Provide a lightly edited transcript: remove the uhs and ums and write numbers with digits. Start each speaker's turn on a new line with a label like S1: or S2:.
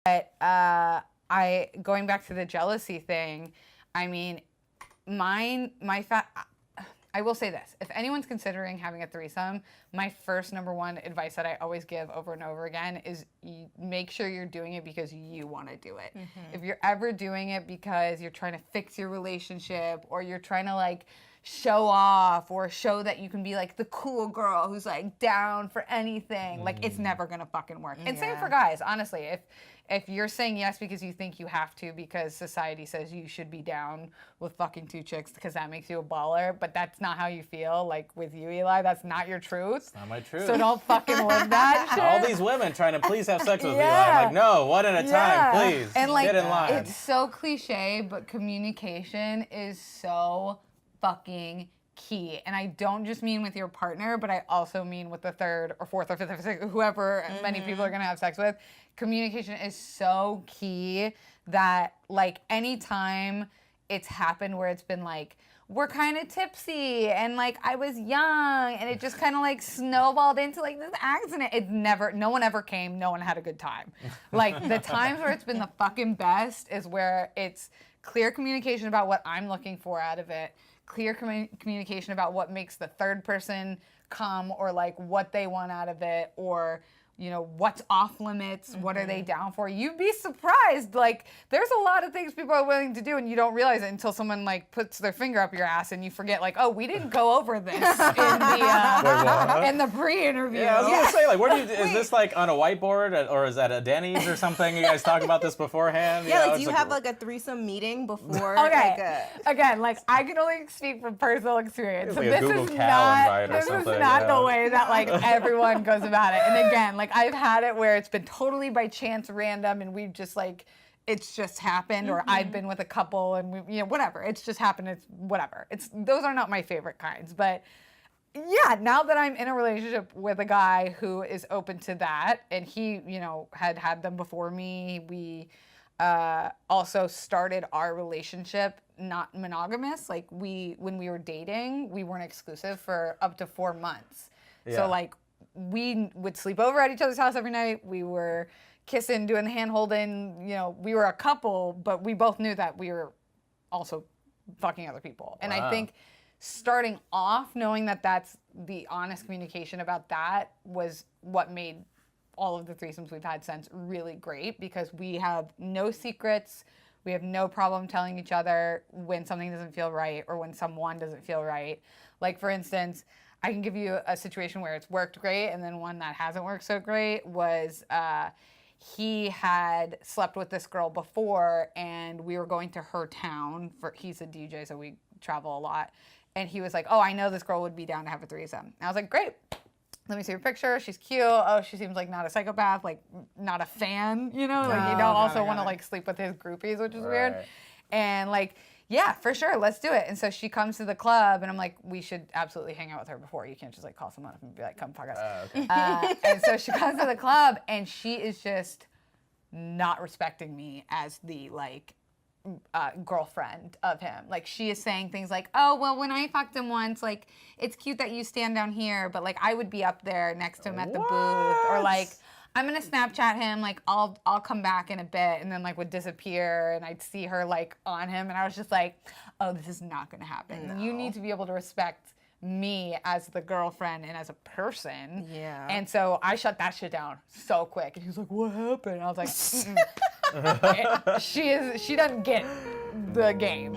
S1: But going back to the jealousy thing, I mean, I will say this. If anyone's considering having a threesome, my first number one advice that I always give over and over again is make sure you're doing it because you want to do it. Mm-hmm. If you're ever doing it because you're trying to fix your relationship or you're trying to like show off or show that you can be like the cool girl who's like down for anything, like it's never gonna fucking work. And same for guys, honestly. If you're saying yes because you think you have to because society says you should be down with fucking 2 chicks because that makes you a baller, but that's not how you feel, like with you, Eli, that's not your truth.
S2: It's not my truth.
S1: So don't fucking live that shit.
S2: All these women trying to please have sex with me. I'm like, no, one at a time, please.
S1: And like,
S2: get in line.
S1: It's so cliche, but communication is so fucking key. And I don't just mean with your partner, but I also mean with the third or fourth or fifth or sixth, whoever many people are gonna have sex with. Communication is so key that like anytime it's happened where it's been like, we're kind of tipsy and like I was young and it just kind of like snowballed into like this accident. No one ever came, no one had a good time. Like the times where it's been the fucking best is where it's clear communication about what I'm looking for out of it, clear communication about what makes the third person come or like what they want out of it, or you know, what's off limits, what are they down for? You'd be surprised. Like, there's a lot of things people are willing to do and you don't realize it until someone like puts their finger up your ass and you forget like, oh, we didn't go over this in the pre-interview.
S2: Yeah, I was gonna say, like, where do you, is this like on a whiteboard or is that a Denny's or something? You guys talk about this beforehand?
S3: Yeah, like, do you have like a threesome meeting before?
S1: Okay, again, like I can only speak from personal experience. So
S2: like
S1: this
S2: is
S1: not the way that like everyone goes about it. And again, like I've had it where it's been totally by chance random and we've just like, it's just happened, or I've been with a couple and we, you know, whatever. It's just happened. It's whatever. Those are not my favorite kinds, but yeah, now that I'm in a relationship with a guy who is open to that, and he, you know, had them before me, we also started our relationship not monogamous. Like when we were dating, we weren't exclusive for up to 4 months. Yeah. So like we would sleep over at each other's house every night. We were kissing, doing the hand holding, you know, we were a couple, but we both knew that we were also fucking other people. And I think starting off knowing that that's the honest communication about that was what made all of the threesomes we've had since really great, because we have no secrets. We have no problem telling each other when something doesn't feel right or when someone doesn't feel right. Like, for instance, I can give you a situation where it's worked great, and then one that hasn't worked so great was he had slept with this girl before, and we were going to her town. He's a DJ, so we travel a lot. And he was like, oh, I know this girl would be down to have a threesome. And I was like, great. Let me see her picture. She's cute. Oh, she seems like not a psychopath, like not a fan, you know? Like you don't also want to like sleep with his groupies, which is weird. And like, yeah, for sure, let's do it. And so she comes to the club, and I'm like, we should absolutely hang out with her before. You can't just like call someone up and be like, come fuck us. Okay. And so she comes to the club, and she is just not respecting me as the like girlfriend of him. Like, she is saying things like, oh, well, when I fucked him once, like, it's cute that you stand down here, but like I would be up there next to him at the booth, or like, I'm gonna Snapchat him, like I'll come back in a bit, and then like would disappear, and I'd see her like on him, and I was just like, oh, this is not gonna happen. No. You need to be able to respect me as the girlfriend and as a person. Yeah. And so I shut that shit down so quick. And he was like, what happened? And I was like, she doesn't get the game.